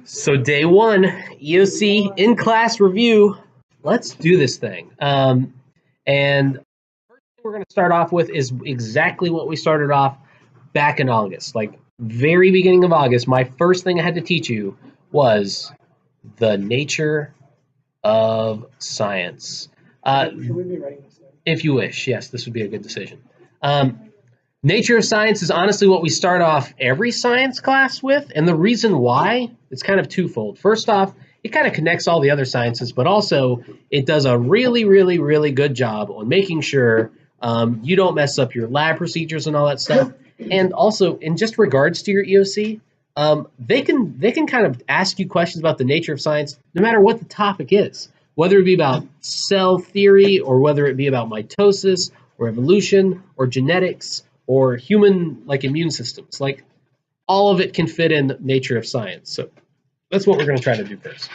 So day one, EOC in class review. Let's do this thing. And first thing we're going to start off with is exactly what we started off back in August. Like very beginning of August, my first thing I had to teach you was the nature of science. Should we be writing this down? If you wish, yes, this would be a good decision. Nature of science is honestly what we start off every science class with, and the reason why, it's kind of twofold. First off, it kind of connects all the other sciences, but also it does a really, really, really good job on making sure you don't mess up your lab procedures and all that stuff. And also, in just regards to your EOC, they can kind of ask you questions about the nature of science, no matter what the topic is, whether it be about cell theory or whether it be about mitosis or evolution or genetics or human like immune systems. Like all of it can fit in nature of science. So that's what we're going to try to do first.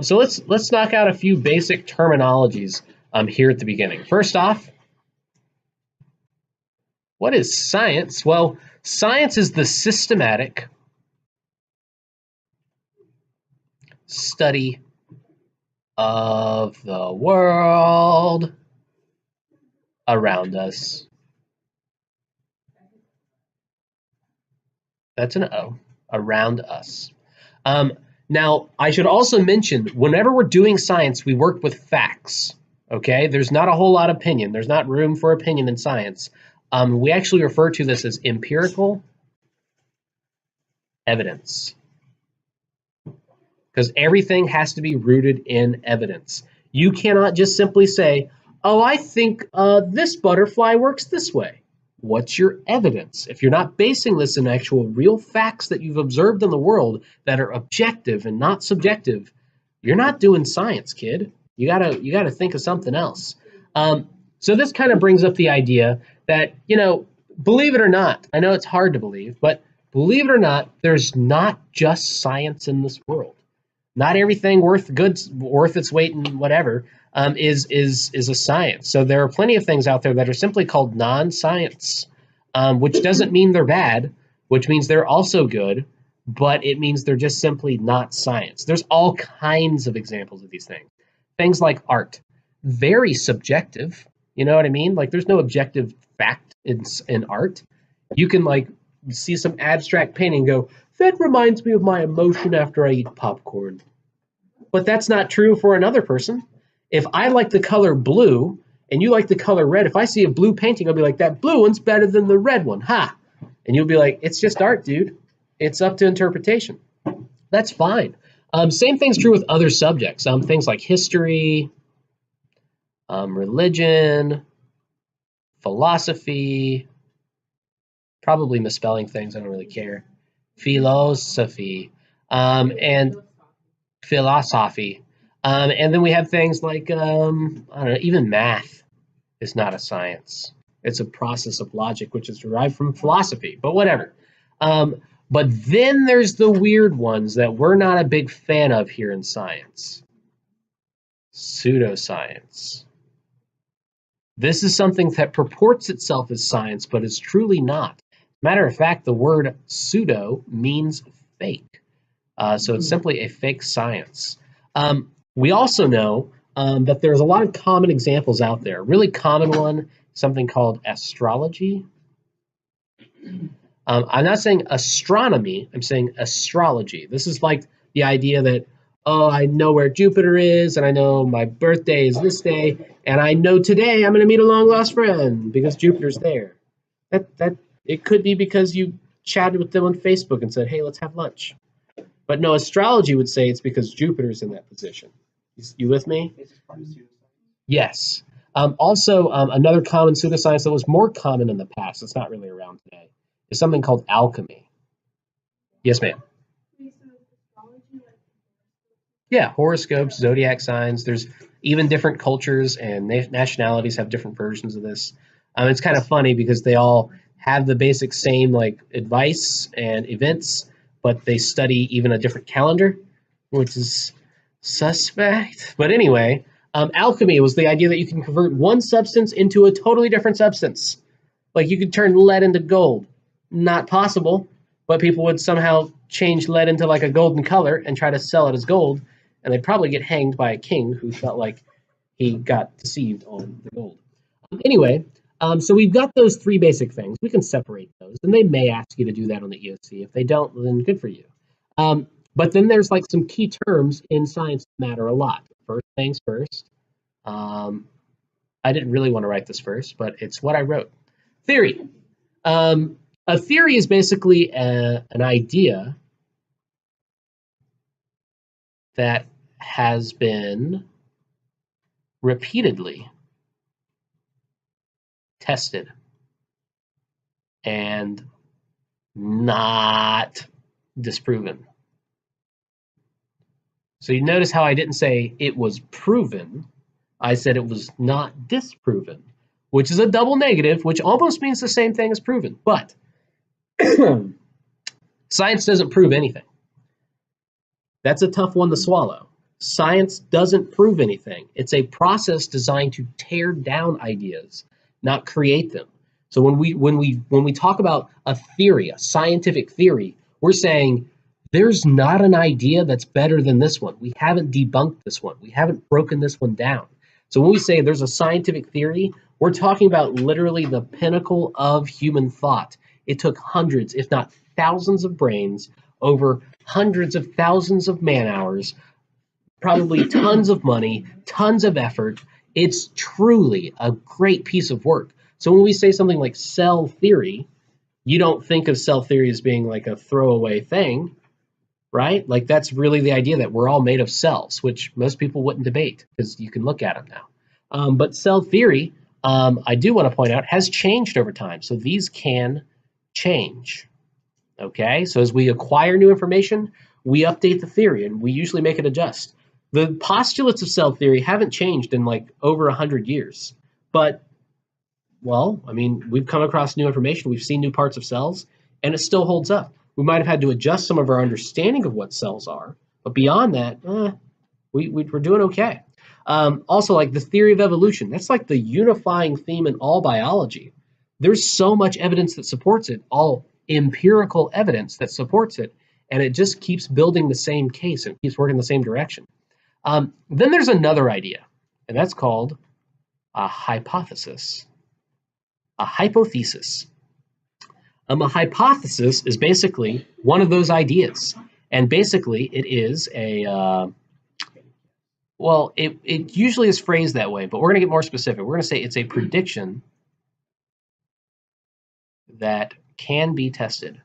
So let's knock out a few basic terminologies here at the beginning. First off, what is science? Well, science is the systematic study of the world around us. That's an O, around us. Now, I should also mention, whenever we're doing science, we work with facts, okay? There's not a whole lot of opinion. There's not room for opinion in science. We actually refer to this as empirical evidence, because everything has to be rooted in evidence. You cannot just simply say, oh, I think this butterfly works this way. What's your evidence? If you're not basing this in actual real facts that you've observed in the world that are objective and not subjective, you're not doing science, kid. You gotta think of something else. So this kind of brings up the idea that, believe it or not, I know it's hard to believe, but believe it or not, there's not just science in this world. Not everything worth its weight in whatever is a science. So there are plenty of things out there that are simply called non-science, which doesn't mean they're bad, which means they're also good, but it means they're just simply not science. There's all kinds of examples of these things. Things like art, very subjective. You know what I mean? Like there's no objective fact in art. You can like see some abstract painting and go, that reminds me of my emotion after I eat popcorn. But that's not true for another person. If I like the color blue and you like the color red, if I see a blue painting, I'll be like, that blue one's better than the red one. Ha! And you'll be like, it's just art, dude. It's up to interpretation. That's fine. Same thing's true with other subjects. Things like history, religion, philosophy, probably misspelling things. I don't really care. Philosophy, and philosophy. And then we have things like, I don't know, even math is not a science. It's a process of logic, which is derived from philosophy, but whatever. But then there's the weird ones that we're not a big fan of here in science. Pseudoscience. This is something that purports itself as science, but is truly not. Matter of fact, the word pseudo means fake. So it's simply a fake science. We also know that there's a lot of common examples out there. A really common one, something called astrology. I'm not saying astronomy, I'm saying astrology. This is like the idea that, oh, I know where Jupiter is, and I know my birthday is this day, and I know today I'm going to meet a long-lost friend because Jupiter's there. That it could be because you chatted with them on Facebook and said, hey, let's have lunch. But no, astrology would say it's because Jupiter's in that position. You with me? Yes. Also, another common pseudoscience that was more common in the past, it's not really around today, is something called alchemy. Yes, ma'am. Yeah, horoscopes, zodiac signs. There's even different cultures and nationalities have different versions of this. It's kind of funny because they all have the basic same like advice and events, but they study even a different calendar, which is suspect. But anyway, alchemy was the idea that you can convert one substance into a totally different substance. Like you could turn lead into gold. Not possible, but people would somehow change lead into like a golden color and try to sell it as gold, and they'd probably get hanged by a king who felt like he got deceived on the gold. Anyway, so we've got those three basic things. We can separate those, and they may ask you to do that on the EOC. If they don't, then good for you. But then there's like some key terms in science that matter a lot. First things first. I didn't really want to write this first, but it's what I wrote. Theory. A theory is basically an idea that has been repeatedly tested and not disproven. So you notice how I didn't say it was proven. I said it was not disproven, which is a double negative, which almost means the same thing as proven. But science doesn't prove anything. That's a tough one to swallow. Science doesn't prove anything. It's a process designed to tear down ideas, not create them. So when we talk about a theory, a scientific theory, we're saying there's not an idea that's better than this one. We haven't debunked this one. We haven't broken this one down. So when we say there's a scientific theory, we're talking about literally the pinnacle of human thought. It took hundreds, if not thousands of brains over hundreds of thousands of man hours, probably tons of money, tons of effort. It's truly a great piece of work. So when we say something like cell theory, you don't think of cell theory as being like a throwaway thing, right? Like that's really the idea that we're all made of cells, which most people wouldn't debate because you can look at them now. But cell theory, I do want to point out, has changed over time. So these can change. Okay, so as we acquire new information, we update the theory and we usually make it adjust. The postulates of cell theory haven't changed in like over 100 years. But, well, I mean, we've come across new information, we've seen new parts of cells, and it still holds up. We might have had to adjust some of our understanding of what cells are, but beyond that, we're doing okay. Also, like the theory of evolution, that's like the unifying theme in all biology. There's so much evidence that supports it, all empirical evidence that supports it, and it just keeps building the same case and keeps working the same direction. Then there's another idea, and that's called a hypothesis. A hypothesis. A hypothesis is basically one of those ideas, and basically it is a well, it usually is phrased that way, but we're going to get more specific. We're going to say it's a prediction that can be tested.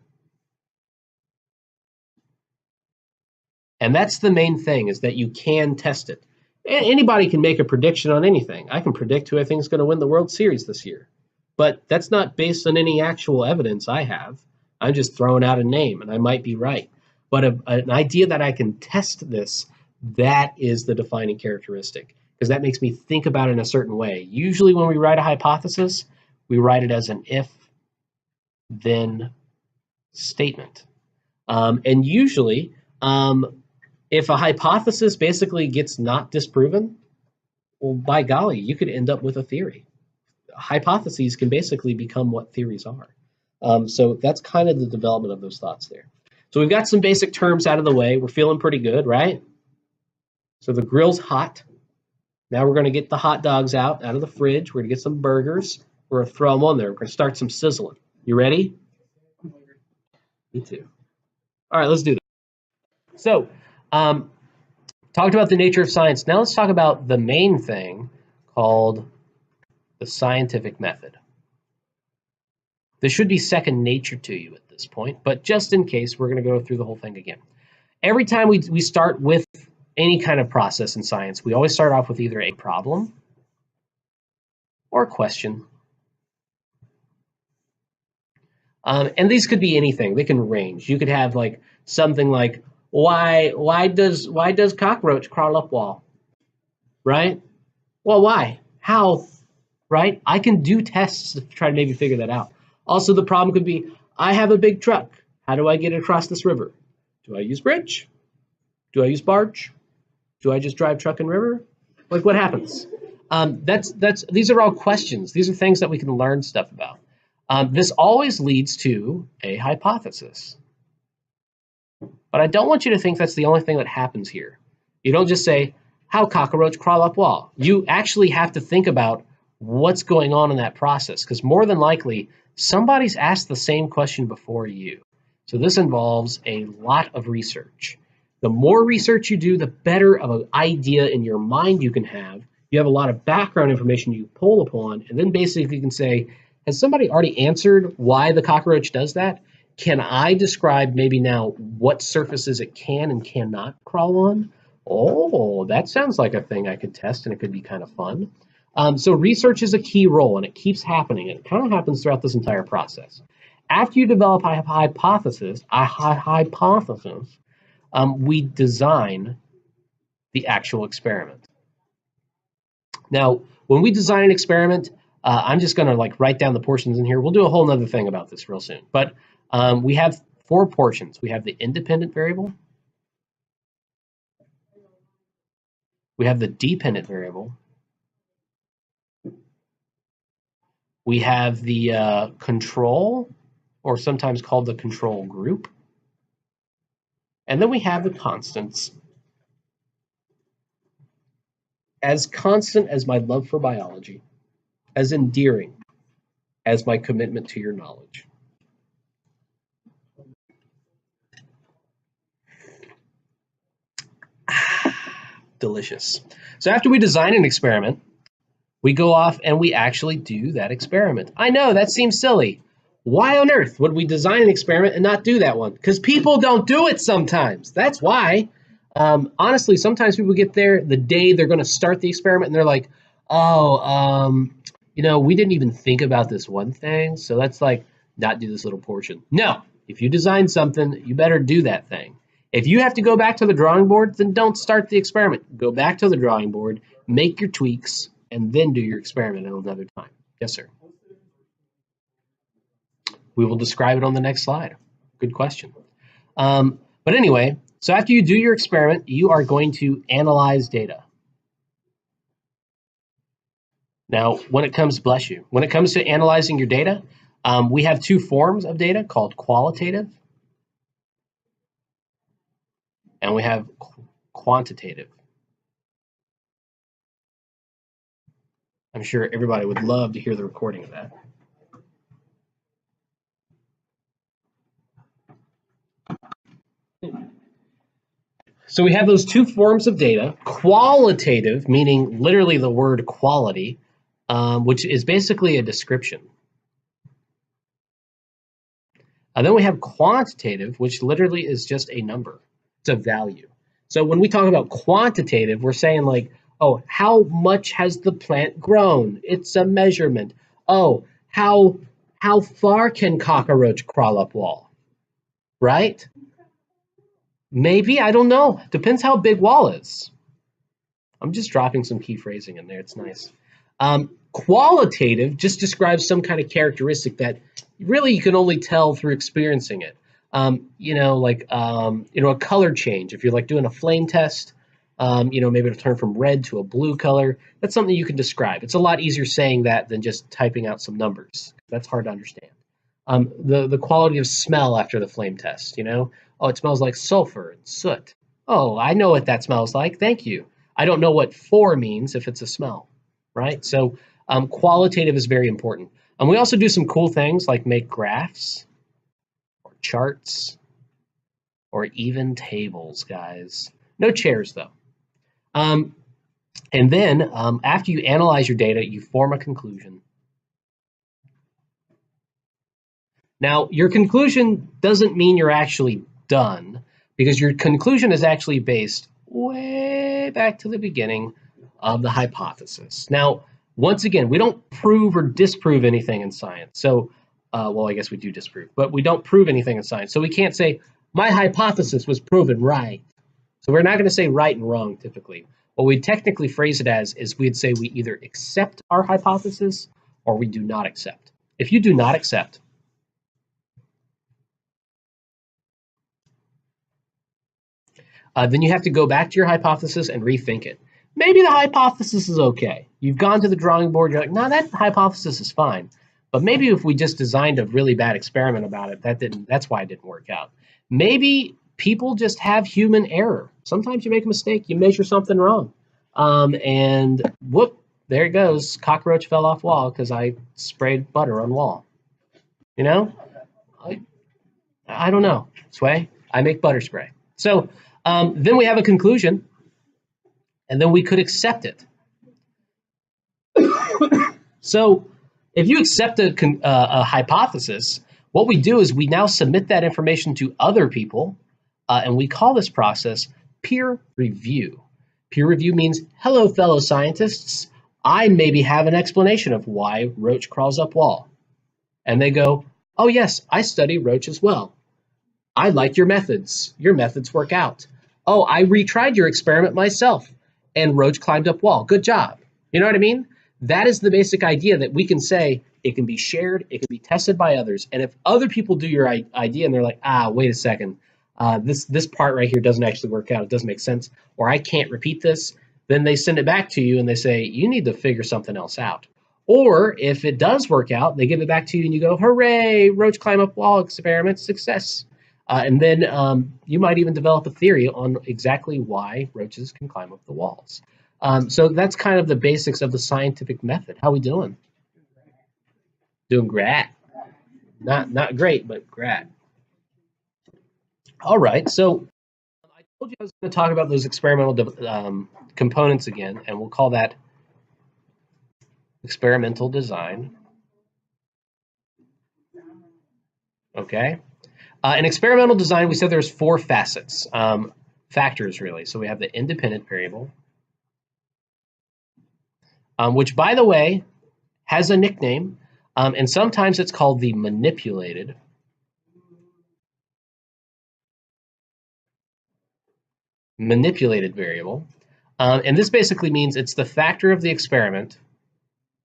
And that's the main thing, is that you can test it. Anybody can make a prediction on anything. I can predict who I think is going to win the World Series this year. But that's not based on any actual evidence I have. I'm just throwing out a name, and I might be right. But an idea that I can test this, that is the defining characteristic, because that makes me think about it in a certain way. Usually when we write a hypothesis, we write it as an if-then statement. And usually, if a hypothesis basically gets not disproven, well, by golly, you could end up with a theory. Hypotheses can basically become what theories are. So that's kind of the development of those thoughts there. So we've got some basic terms out of the way. We're feeling pretty good, right? So the grill's hot. Now we're going to get the hot dogs out of the fridge. We're going to get some burgers. We're going to throw them on there. We're going to start some sizzling. You ready? Me too. All right, let's do this. So, talked about the nature of science. Now let's talk about the main thing called the scientific method. This should be second nature to you at this point, but just in case, we're going to go through the whole thing again. Every time we start with any kind of process in science, we always start off with either a problem or a question. And these could be anything. They can range. You could have like something like, why does cockroach crawl up wall? Right? Well, why? How? Right? I can do tests to try to maybe figure that out. Also, the problem could be, I have a big truck. How do I get across this river? Do I use bridge? Do I use barge? Do I just drive truck and river? Like, what happens? These are all questions. These are things that we can learn stuff about. This always leads to a hypothesis. But I don't want you to think that's the only thing that happens here. You don't just say, how cockroach crawl up wall. You actually have to think about what's going on in that process, because more than likely, somebody's asked the same question before you. So this involves a lot of research. The more research you do, the better of an idea in your mind you can have. You have a lot of background information you pull upon, and then basically you can say, has somebody already answered why the cockroach does that? Can I describe maybe now what surfaces it can and cannot crawl on? Oh, that sounds like a thing I could test, and it could be kind of fun. So research is a key role, and it keeps happening, and it kind of happens throughout this entire process. After you develop a hypothesis, we design the actual experiment. Now, when we design an experiment, I'm just going to like write down the portions in here. We'll do a whole nother thing about this real soon. But we have 4 portions. We have the independent variable. We have the dependent variable. We have the control, or sometimes called the control group. And then we have the constants. As constant as my love for biology, as endearing as my commitment to your knowledge. Delicious. So after we design an experiment, we go off and we actually do that experiment. I know that seems silly. Why on earth would we design an experiment and not do that one? Because people don't do it sometimes. That's why. Honestly, sometimes people get there the day they're going to start the experiment and they're like, oh, we didn't even think about this one thing. So let's like not do this little portion. No, if you design something, you better do that thing. If you have to go back to the drawing board, then don't start the experiment. Go back to the drawing board, make your tweaks, and then do your experiment at another time. Yes, sir. We will describe it on the next slide. Good question. But anyway, so after you do your experiment, you are going to analyze data. Now, when it comes, bless you, when it comes to analyzing your data, we have 2 forms of data called qualitative and we have quantitative. I'm sure everybody would love to hear the recording of that. So we have those 2 forms of data. Qualitative, meaning literally the word quality, which is basically a description. Then we have quantitative, which literally is just a number. It's a value. So when we talk about quantitative, we're saying like, oh, how much has the plant grown? It's a measurement. Oh, how far can cockroach crawl up wall? Right? Maybe, I don't know. Depends how big wall is. I'm just dropping some key phrasing in there. It's nice. Qualitative just describes some kind of characteristic that really you can only tell through experiencing it. A color change. If you're like doing a flame test, maybe it'll turn from red to a blue color. That's something you can describe. It's a lot easier saying that than just typing out some numbers. That's hard to understand. The quality of smell after the flame test, oh, it smells like sulfur and soot. Oh, I know what that smells like. Thank you. I don't know what for means if it's a smell, right? So qualitative is very important. And we also do some cool things like make graphs or charts or even tables, guys. No chairs, though. And then after you analyze your data, you form a conclusion. Now, your conclusion doesn't mean you're actually done, because your conclusion is actually based way back to the beginning of the hypothesis. Now, once again, we don't prove or disprove anything in science. So, well, I guess we do disprove, but we don't prove anything in science. So we can't say, my hypothesis was proven right. So we're not going to say right and wrong typically. What we technically phrase it as is we'd say we either accept our hypothesis or we do not accept. If you do not accept, then you have to go back to your hypothesis and rethink it. Maybe the hypothesis is okay. You've gone to the drawing board, you're like, no, that hypothesis is fine. But maybe if we just designed a really bad experiment about it, that's why it didn't work out. Maybe people just have human error. Sometimes you make a mistake, you measure something wrong. And whoop, there it goes. Cockroach fell off wall because I sprayed butter on wall. You know, I don't know. Sway, I make butter spray. So then we have a conclusion, and then we could accept it. So if you accept a hypothesis, what we do is we now submit that information to other people, and we call this process peer review. Peer review means, hello, fellow scientists, I maybe have an explanation of why roach crawls up wall. And they go, oh yes, I study roach as well. I like your methods. Your methods work out. Oh, I retried your experiment myself, and roach climbed up wall. Good job. You know what I mean? That is the basic idea, that we can say it can be shared, it can be tested by others. And if other people do your idea and they're like, wait a second, this part right here doesn't actually work out, it doesn't make sense, or I can't repeat this, then they send it back to you and they say, you need to figure something else out. Or if it does work out, they give it back to you and you go, hooray, roach climb up wall experiment success. And then you might even develop a theory on exactly why roaches can climb up the walls. So that's kind of the basics of the scientific method. How we doing? Doing great. Not great, but great. All right, so I told you I was going to talk about those experimental components again, and we'll call that experimental design. Okay. In experimental design, we said there's 4 facets, factors really. So we have the independent variable, which, by the way, has a nickname, and sometimes it's called the manipulated variable. And this basically means it's the factor of the experiment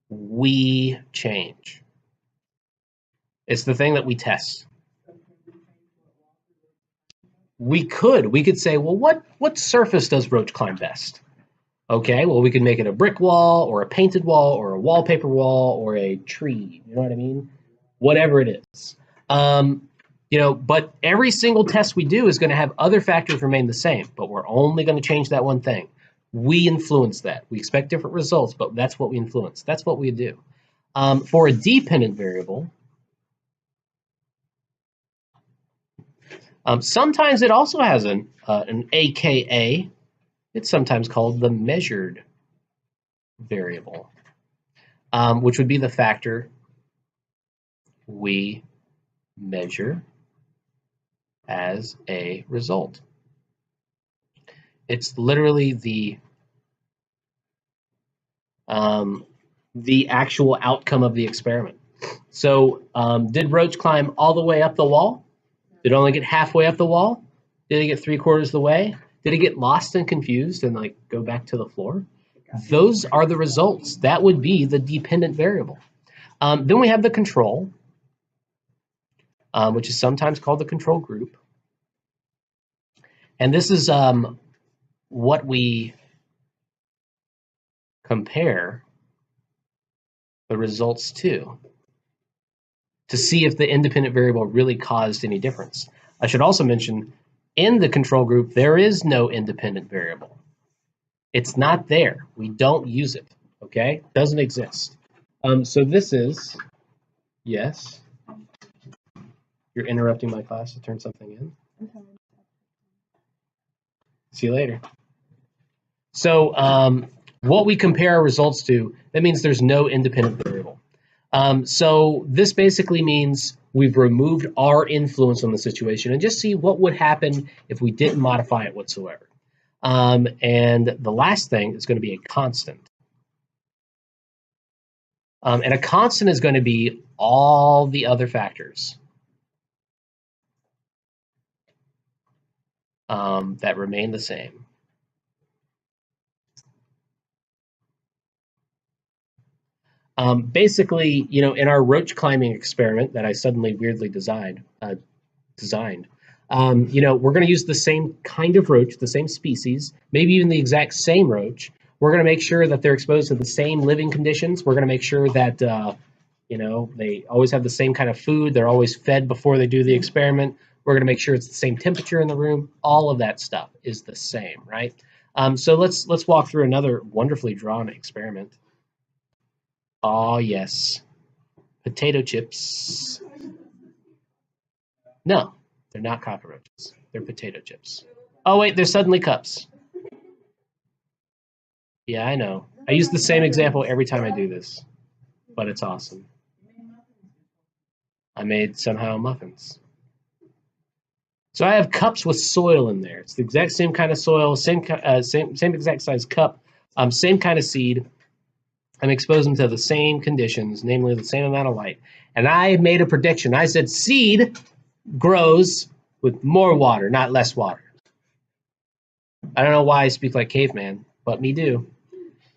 we change. It's the thing that we test. We could say, well, what surface does roach climb best? Okay, well, we could make it a brick wall or a painted wall or a wallpaper wall or a tree. You know what I mean? Whatever it is. But every single test we do is going to have other factors remain the same, but we're only going to change that one thing. We influence that. We expect different results, but that's what we influence. That's what we do. For a dependent variable, sometimes it also has an AKA. It's sometimes called the measured variable, which would be the factor we measure as a result. It's literally the actual outcome of the experiment. So did roach climb all the way up the wall? Did it only get halfway up the wall? Did it get 3/4 of the way? Did it get lost and confused and like go back to the floor? Those are the results. That would be the dependent variable. Then we have the control, which is sometimes called the control group. And this is what we compare the results to see if the independent variable really caused any difference. I should also mention, in the control group, there is no independent variable. It's not there. We don't use it, okay? Doesn't exist. So this is, yes? You're interrupting my class to turn something in? See you later. So what we compare our results to, that means there's no independent variable. So this basically means we've removed our influence on the situation and just see what would happen if we didn't modify it whatsoever. And the last thing is going to be a constant. And a constant is going to be all the other factors that remain the same. Basically, in our roach climbing experiment that I suddenly weirdly designed, we're going to use the same kind of roach, the same species, maybe even the exact same roach. We're going to make sure that they're exposed to the same living conditions. We're going to make sure that, they always have the same kind of food. They're always fed before they do the experiment. We're going to make sure it's the same temperature in the room. All of that stuff is the same, right? So let's walk through another wonderfully drawn experiment. Oh, yes. Potato chips. No, they're not cockroaches. They're potato chips. Oh, wait, they're suddenly cups. Yeah, I know. I use the same example every time I do this, but it's awesome. I made somehow muffins. So I have cups with soil in there. It's the exact same kind of soil, same exact size cup, same kind of seed. I'm exposing them to the same conditions, namely the same amount of light. And I made a prediction. I said seed grows with more water, not less water. I don't know why I speak like caveman, but me do.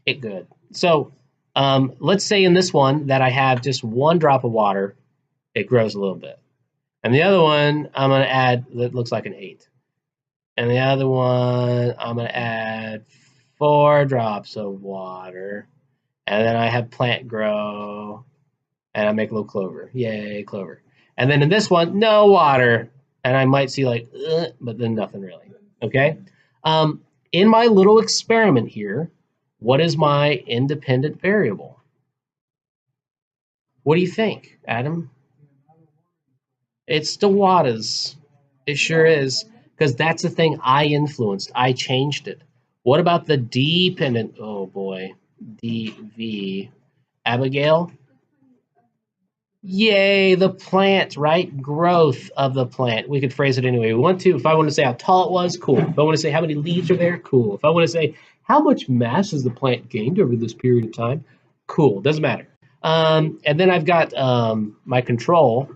It good. So let's say in this one that I have just 1 drop of water, it grows a little bit. And the other one, I'm going to add, that looks like an 8. And the other one, I'm going to add 4 drops of water. And then I have plant grow, and I make a little clover. Yay, clover. And then in this one, no water. And I might see like, but then nothing really. Okay? In my little experiment here, what is my independent variable? What do you think, Adam? It's the waters. It sure is. Because that's the thing I influenced. I changed it. What about the dependent? Oh boy. DV. Abigail? Yay, the plant, right? Growth of the plant. We could phrase it any way we want to. If I want to say how tall it was, cool. If I want to say how many leaves are there, cool. If I want to say how much mass has the plant gained over this period of time, cool. Doesn't matter. And then I've got my control.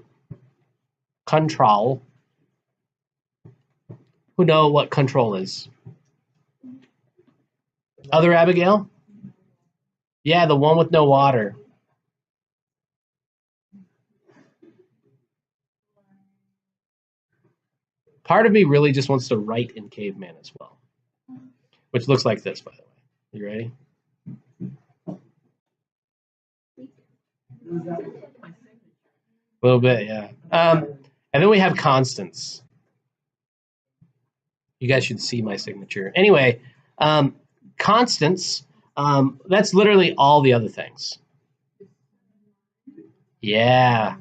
Who know what control is? Other Abigail? Yeah, the one with no water. Part of me really just wants to write in caveman as well, which looks like this, by the way. You ready? A little bit, yeah. And then we have constants. You guys should see my signature. Anyway, constants, that's literally all the other things. Yeah.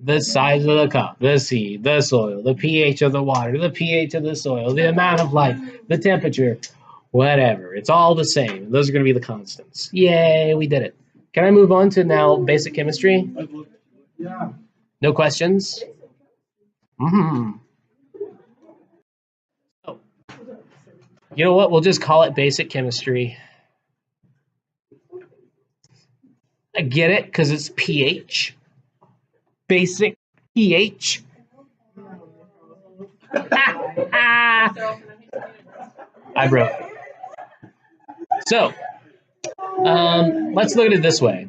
The size of the cup, the seed, the soil, the pH of the water, the pH of the soil, the amount of light, the temperature, whatever. It's all the same. Those are going to be the constants. Yay, we did it. Can I move on to now basic chemistry? Yeah. No questions? Mm-hmm. Oh. You know what? We'll just call it basic chemistry. I get it, because it's pH. Basic pH. I broke. So, let's look at it this way.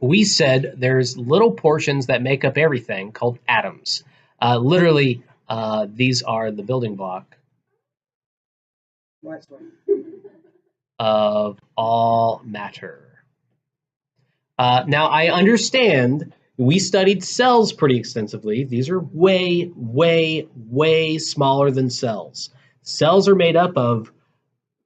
We said there's little portions that make up everything called atoms. Literally, these are the building block of all matter. Now, I understand we studied cells pretty extensively. These are way, way, way smaller than cells. Cells are made up of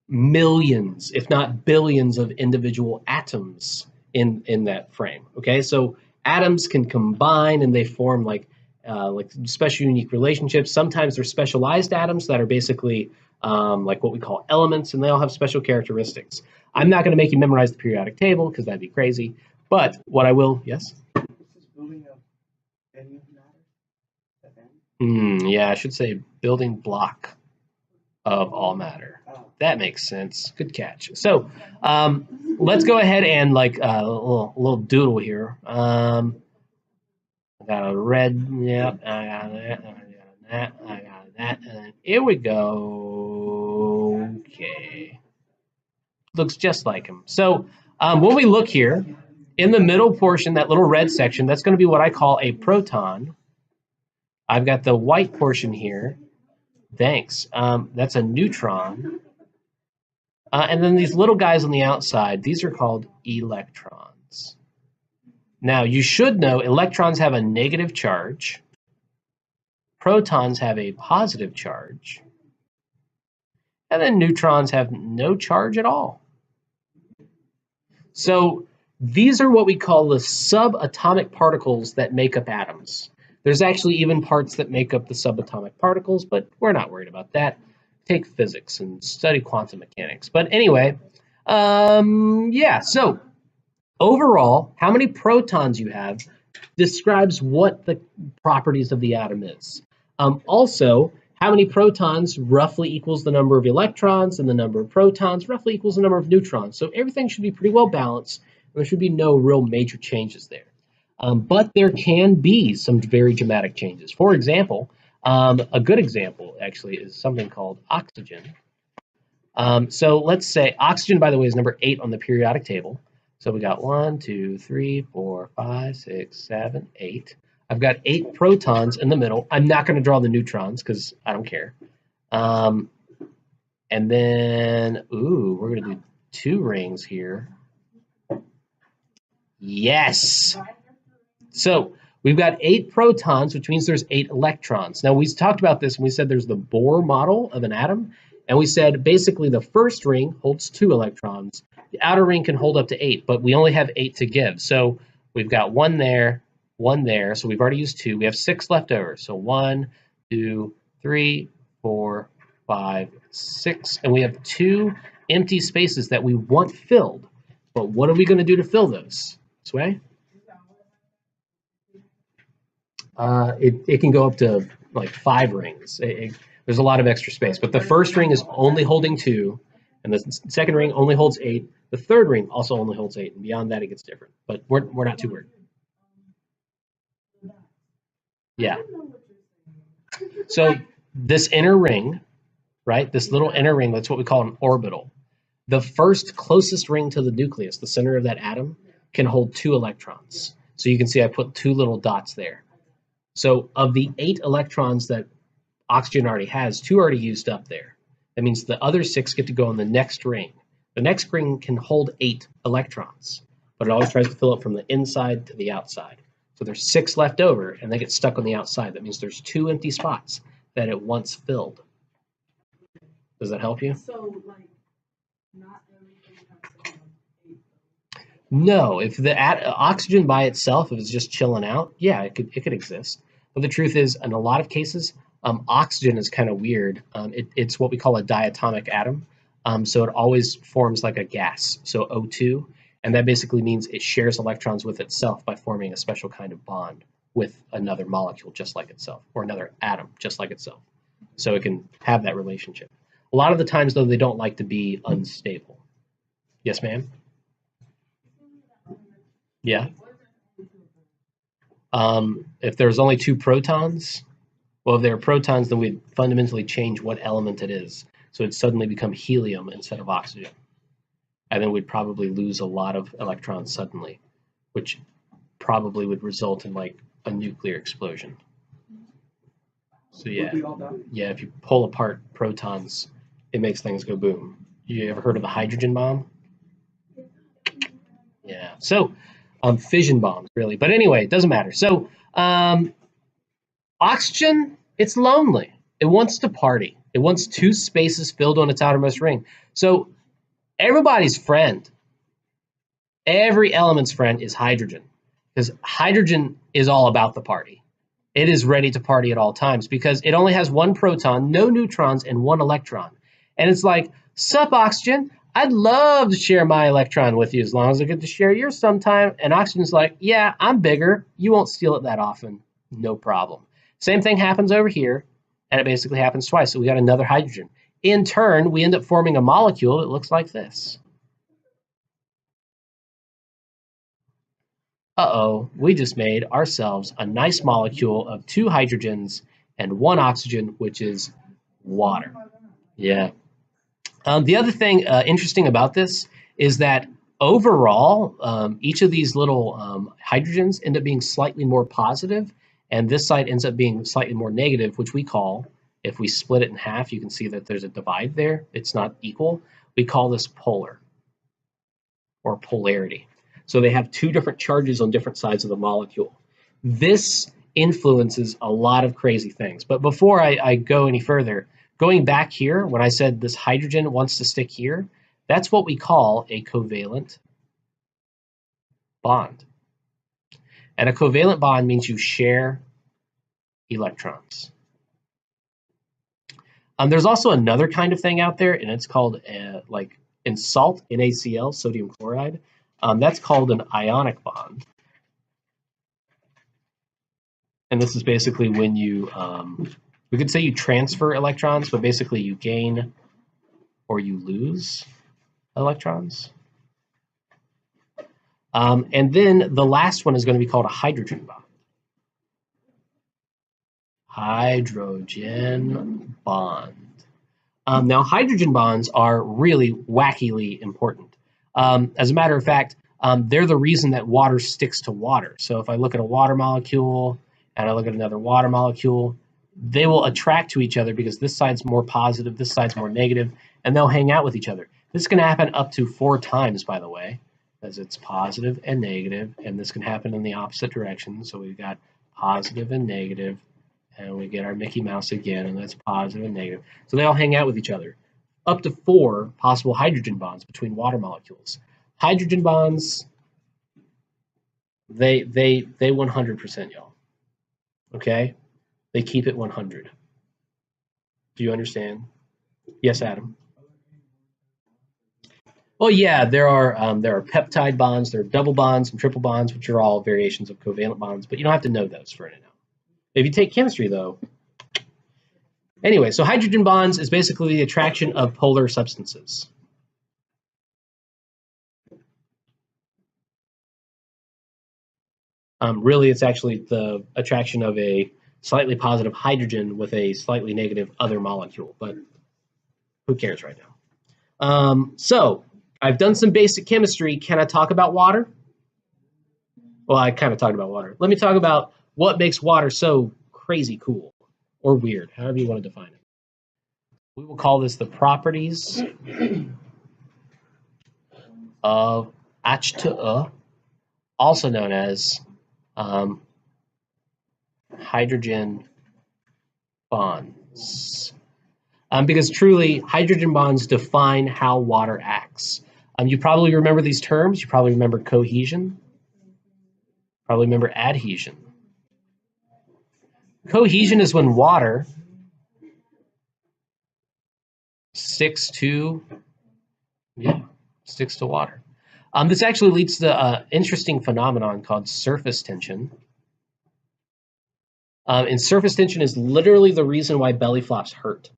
millions, if not billions, of individual atoms in that frame. Okay, so atoms can combine and they form like special unique relationships. Sometimes they're specialized atoms that are basically like what we call elements, and they all have special characteristics. I'm not going to make you memorize the periodic table because that'd be crazy. But what I will, yes? Yeah, I should say building block of all matter. That makes sense. Good catch. So let's go ahead and like a little doodle here. I got a red, yep, I got that, I got that, and then here we go. Okay. Looks just like him. So when we look here, in the middle portion, that little red section, that's going to be what I call a proton. I've got the white portion here. Thanks. That's a neutron. And then these little guys on the outside, these are called electrons. Now, you should know electrons have a negative charge. protons have a positive charge, and then neutrons have no charge at all. So these are what we call the subatomic particles that make up atoms. There's actually even parts that make up the subatomic particles, but we're not worried about that. Take physics and study quantum mechanics. But anyway, yeah, so overall, how many protons you have describes what the properties of the atom is. Also, how many protons roughly equals the number of electrons, and the number of protons roughly equals the number of neutrons. So everything should be pretty well balanced. There should be no real major changes there. But there can be some very dramatic changes. For example, a good example actually is something called oxygen. So let's say oxygen, by the way, is number 8 on the periodic table. So we got 1, 2, 3, 4, 5, 6, 7, 8. I've got 8 protons in the middle. I'm not going to draw the neutrons because I don't care. And then, ooh, we're going to do 2 rings here. Yes. So we've got 8 protons, which means there's 8 electrons. Now, we talked about this when we said there's the Bohr model of an atom. And we said basically the first ring holds 2 electrons. The outer ring can hold up to 8, but we only have 8 to give. So we've got 1 there, 1 there. So we've already used 2. We have 6 left over. So 1, 2, 3, 4, 5, 6. And we have 2 empty spaces that we want filled. But what are we going to do to fill those? Sway? It can go up to like 5 rings. There's a lot of extra space. But the first ring is only holding 2. And the second ring only holds 8. The third ring also only holds 8. And beyond that, it gets different. But we're not too worried. Yeah. So this inner ring, right? This little inner ring, that's what we call an orbital. The first closest ring to the nucleus, the center of that atom, can hold 2 electrons. So you can see I put 2 little dots there. So of the 8 electrons that oxygen already has, 2 already used up there. That means the other 6 get to go on the next ring. The next ring can hold 8 electrons, but it always tries to fill it from the inside to the outside. So there's 6 left over, and they get stuck on the outside. That means there's 2 empty spots that it once filled. Does that help you? So, like, not everything has to have 8. No, if the oxygen by itself, if it's just chilling out, yeah, it could exist. But the truth is, in a lot of cases, oxygen is kind of weird. It's what we call a diatomic atom. So it always forms like a gas, so O2, and that basically means it shares electrons with itself by forming a special kind of bond with another molecule just like itself, or another atom just like itself. So it can have that relationship. A lot of the times, though, they don't like to be unstable. Yes, ma'am? Yeah. If there's only 2 protons, well, if there are protons, then we'd fundamentally change what element it is. So it'd suddenly become helium instead of oxygen. And then we'd probably lose a lot of electrons suddenly, which probably would result in like a nuclear explosion. So yeah, if you pull apart protons, it makes things go boom. You ever heard of the hydrogen bomb? Yeah. So fission bombs, really. But anyway, it doesn't matter. So oxygen, it's lonely. It wants to party. It wants 2 spaces filled on its outermost ring. So everybody's friend, every element's friend is hydrogen, because hydrogen is all about the party. It is ready to party at all times because it only has 1 proton, no neutrons, and 1 electron. And it's like, sup, oxygen? I'd love to share my electron with you as long as I get to share yours sometime. And oxygen's like, yeah, I'm bigger. You won't steal it that often. No problem. Same thing happens over here, and it basically happens twice. So we got another hydrogen. In turn, we end up forming a molecule that looks like this. Uh-oh, we just made ourselves a nice molecule of 2 hydrogens and 1 oxygen, which is water. Yeah. The other thing interesting about this is that overall, each of these little hydrogens end up being slightly more positive, and this side ends up being slightly more negative, which we call, if we split it in half, you can see that there's a divide there. It's not equal. We call this polar or polarity. So they have 2 different charges on different sides of the molecule. This influences a lot of crazy things. But before I go any further, going back here, when I said this hydrogen wants to stick here, that's what we call a covalent bond. And a covalent bond means you share electrons. There's also another kind of thing out there, and it's called like in salt, NaCl, sodium chloride. That's called an ionic bond. And this is basically when you, we could say you transfer electrons, but basically you gain or you lose electrons. And then the last one is going to be called a hydrogen bond. Hydrogen bond. Now, hydrogen bonds are really wackily important. As a matter of fact, they're the reason that water sticks to water. So if I look at a water molecule and I look at another water molecule, they will attract to each other because this side's more positive, this side's more negative, and they'll hang out with each other. This can happen up to 4 times, by the way, as it's positive and negative, and this can happen in the opposite direction. So we've got positive and negative, and we get our Mickey Mouse again, and that's positive and negative. So they all hang out with each other. Up to 4 possible hydrogen bonds between water molecules. Hydrogen bonds, they 100%, y'all. Okay? They keep it 100. Do you understand? Yes, Adam. Well, yeah, there are peptide bonds, there are double bonds and triple bonds, which are all variations of covalent bonds, but you don't have to know those for right now. If you take chemistry, though. Anyway, so hydrogen bonds is basically the attraction of polar substances. Really, it's actually the attraction of a slightly positive hydrogen with a slightly negative other molecule, but who cares right now? So I've done some basic chemistry. Can I talk about water? Well, I kind of talked about water. Let me talk about what makes water so crazy cool or weird, however you want to define it. We will call this the properties of H2O, also known as hydrogen bonds. Because truly, hydrogen bonds define how water acts. You probably remember these terms. You probably remember cohesion. Probably remember adhesion. Cohesion is when water sticks to water. This actually leads to an interesting phenomenon called surface tension. And surface tension is literally the reason why belly flops hurt.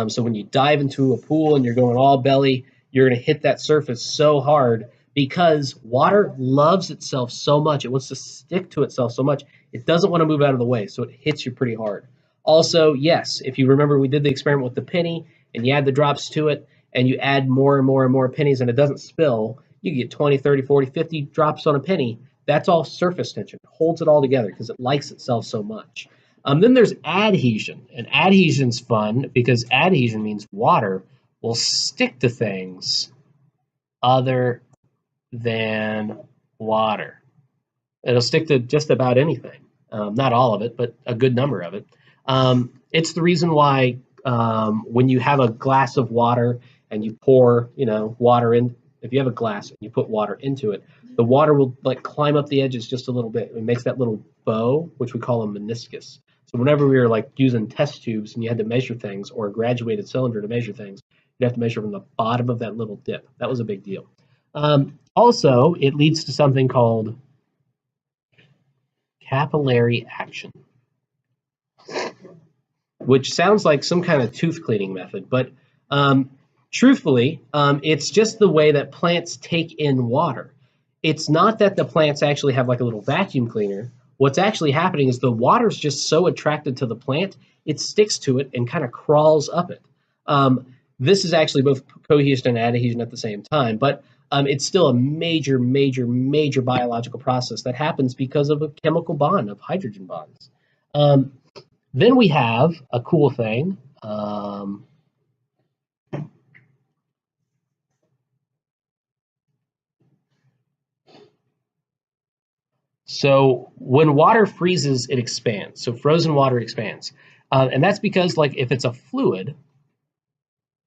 So when you dive into a pool and you're going all belly, you're going to hit that surface so hard because water loves itself so much. It wants to stick to itself so much. It doesn't want to move out of the way, so it hits you pretty hard. Also, yes, if you remember, we did the experiment with the penny, and you add the drops to it, and you add more and more and more pennies, and it doesn't spill. You get 20, 30, 40, 50 drops on a penny. That's all surface tension. It holds it all together because it likes itself so much. Then there's adhesion, and adhesion's fun because adhesion means water will stick to things other than water. It'll stick to just about anything. Not all of it, but a good number of it. It's the reason why when you have a glass of water and you pour, water in, if you have a glass and you put water into it, the water will like climb up the edges just a little bit. It makes that little bow, which we call a meniscus. So whenever we were like using test tubes and you had to measure things, or a graduated cylinder to measure things, you'd have to measure from the bottom of that little dip. That was a big deal. Also, it leads to something called capillary action, which sounds like some kind of tooth cleaning method, but truthfully, it's just the way that plants take in water. It's not that the plants actually have like a little vacuum cleaner. What's actually happening is the water's just so attracted to the plant, it sticks to it and kind of crawls up it. This is actually both cohesion and adhesion at the same time, but it's still a major, major, major biological process that happens because of a chemical bond of hydrogen bonds. Then we have a cool thing. So when water freezes, it expands. So frozen water expands. And that's because like if it's a fluid,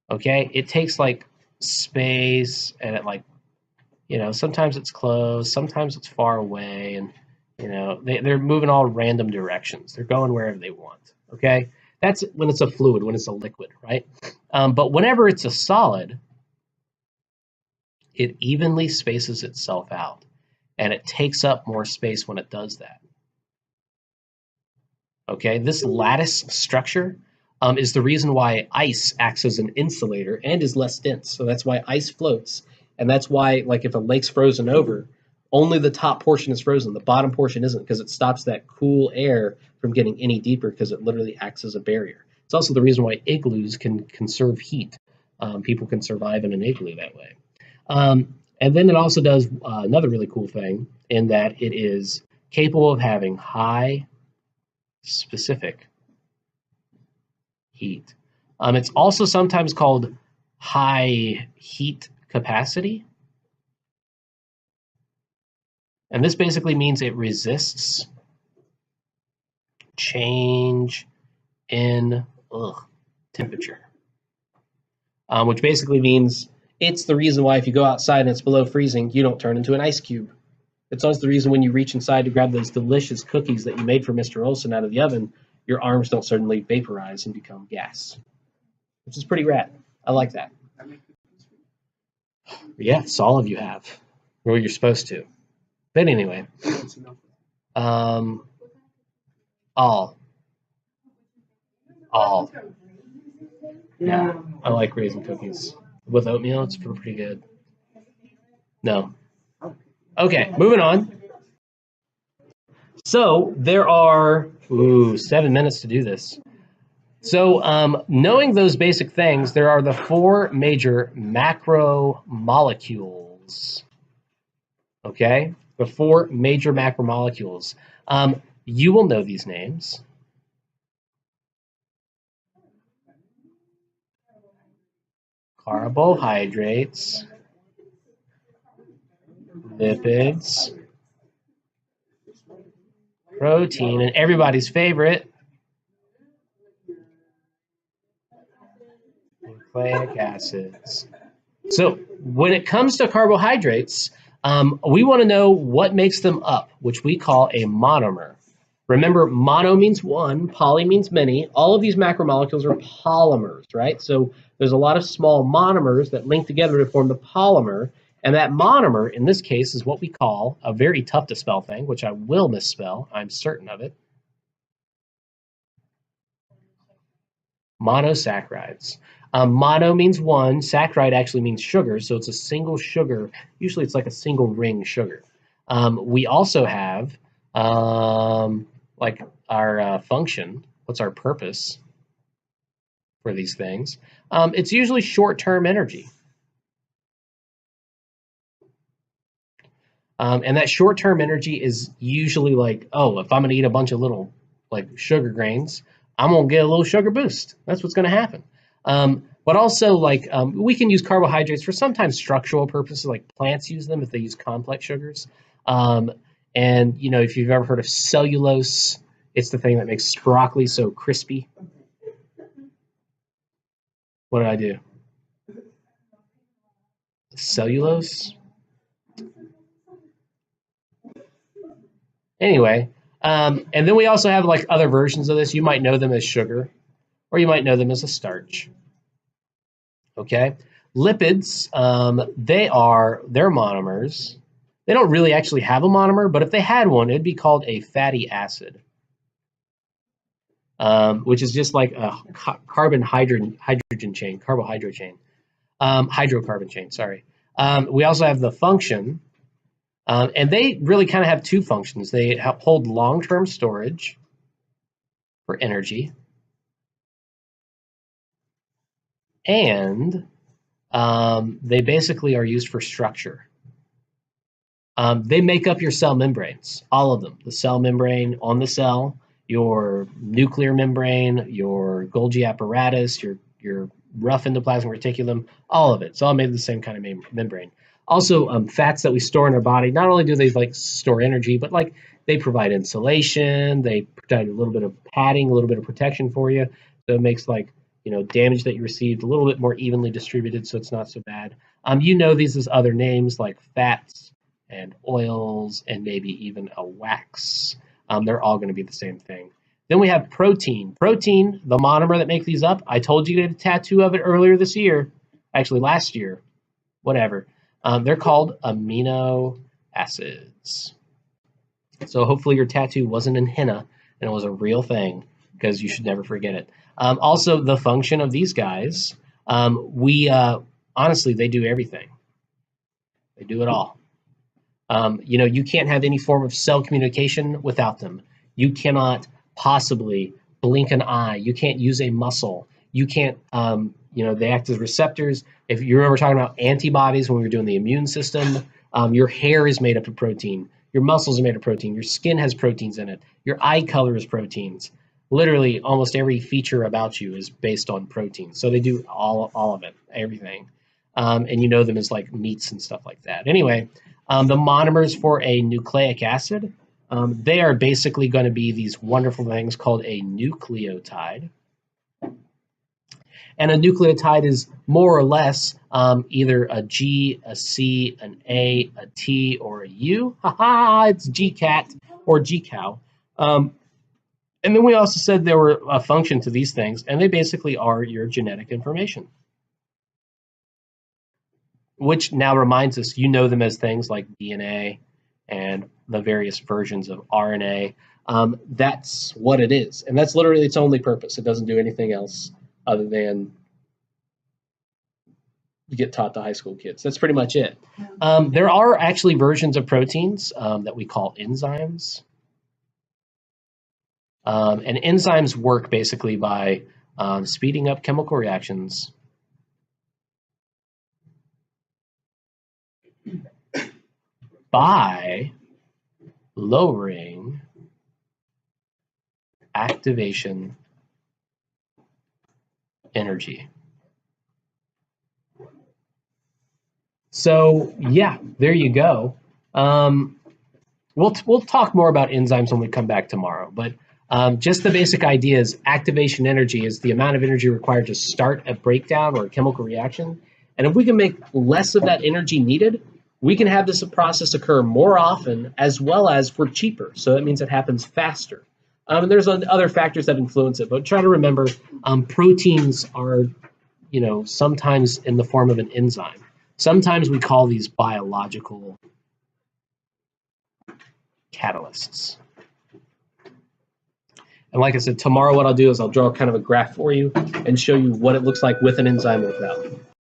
okay, it takes like space and it like, sometimes it's close, sometimes it's far away, and they're moving all random directions. They're going wherever they want. Okay, that's when it's a fluid, when it's a liquid, right? But whenever it's a solid, it evenly spaces itself out, and it takes up more space when it does that. Okay, this lattice structure is the reason why ice acts as an insulator and is less dense. So that's why ice floats, and that's why, like, if a lake's frozen over, only the top portion is frozen. The bottom portion isn't, because it stops that cool air from getting any deeper, because it literally acts as a barrier. It's also the reason why igloos can conserve heat. People can survive in an igloo that way. And then it also does another really cool thing in that it is capable of having high specific heat. It's also sometimes called high heat capacity. And this basically means it resists change in temperature, which basically means it's the reason why if you go outside and it's below freezing, you don't turn into an ice cube. It's also the reason when you reach inside to grab those delicious cookies that you made for Mr. Olson out of the oven, your arms don't suddenly vaporize and become gas, which is pretty rad. I like that. Yes, all of you have. Or you're supposed to. But anyway, all. Yeah, I like raisin cookies. With oatmeal, it's pretty good. No. Okay, moving on. So there are 7 minutes to do this. So knowing those basic things, there are the 4 major macromolecules. Okay, the 4 major macromolecules. You will know these names. Carbohydrates, lipids, protein, and everybody's favorite, nucleic acids. So when it comes to carbohydrates, we want to know what makes them up, which we call a monomer. Remember, mono means one, poly means many. All of these macromolecules are polymers, right? So there's a lot of small monomers that link together to form the polymer. And that monomer, in this case, is what we call a very tough to spell thing, which I will misspell, I'm certain of it. Monosaccharides. Mono means one, saccharide actually means sugar, so it's a single sugar. Usually it's like a single ring sugar. We also have like our function. What's our purpose for these things? It's usually short-term energy. And that short-term energy is usually like, oh, if I'm going to eat a bunch of little like sugar grains, I'm going to get a little sugar boost. That's what's going to happen. But also, like, we can use carbohydrates for sometimes structural purposes, like plants use them if they use complex sugars. And, if you've ever heard of cellulose, it's the thing that makes broccoli so crispy. What did I do? Cellulose? Anyway, and then we also have like other versions of this. You might know them as sugar, or you might know them as a starch. Okay, lipids, they're monomers. They don't really actually have a monomer, but if they had one, it'd be called a fatty acid, which is just like a hydrogen chain, carbohydrate chain, hydrocarbon chain, sorry. We also have the function, and they really kind of have 2 functions. They hold long-term storage for energy, and they basically are used for structure. They make up your cell membranes, all of them. The cell membrane on the cell, your nuclear membrane, your Golgi apparatus, your rough endoplasmic reticulum, all of it. It's all made of the same kind of membrane. Also, fats that we store in our body, not only do they like store energy, but like they provide insulation, they provide a little bit of padding, a little bit of protection for you. So it makes like, damage that you received a little bit more evenly distributed, so it's not so bad. You know these as other names like fats and oils and maybe even a wax. They're all going to be the same thing. Then we have protein. Protein, the monomer that make these up, I told you to get a tattoo of it earlier this year, actually last year, whatever. They're called amino acids. So hopefully your tattoo wasn't in henna and it was a real thing, because you should never forget it. Also, the function of these guys, honestly, they do everything. They do it all. You can't have any form of cell communication without them. You cannot possibly blink an eye. You can't use a muscle. You can't, they act as receptors. If you remember talking about antibodies when we were doing the immune system, your hair is made up of protein. Your muscles are made of protein. Your skin has proteins in it. Your eye color is proteins. Literally, almost every feature about you is based on proteins. So they do all of it, everything. And you know them as like meats and stuff like that. Anyway, the monomers for a nucleic acid, they are basically going to be these wonderful things called a nucleotide. And a nucleotide is more or less either a G, a C, an A, a T, or a U. Ha-ha, it's GCAT or GCow. And then we also said there were a function to these things, and they basically are your genetic information. Which now reminds us, you know them as things like DNA and the various versions of RNA. That's what it is. And that's literally its only purpose. It doesn't do anything else other than get taught to high school kids. That's pretty much it. There are actually versions of proteins that we call enzymes. And enzymes work basically by speeding up chemical reactions by lowering activation energy. So yeah, there you go. We'll talk more about enzymes when we come back tomorrow, but just the basic idea is activation energy is the amount of energy required to start a breakdown or a chemical reaction. And if we can make less of that energy needed, we can have this process occur more often as well as for cheaper. So that means it happens faster. And there's other factors that influence it, but try to remember proteins are, sometimes in the form of an enzyme. Sometimes we call these biological catalysts. And like I said, tomorrow what I'll do is I'll draw kind of a graph for you and show you what it looks like with an enzyme or without.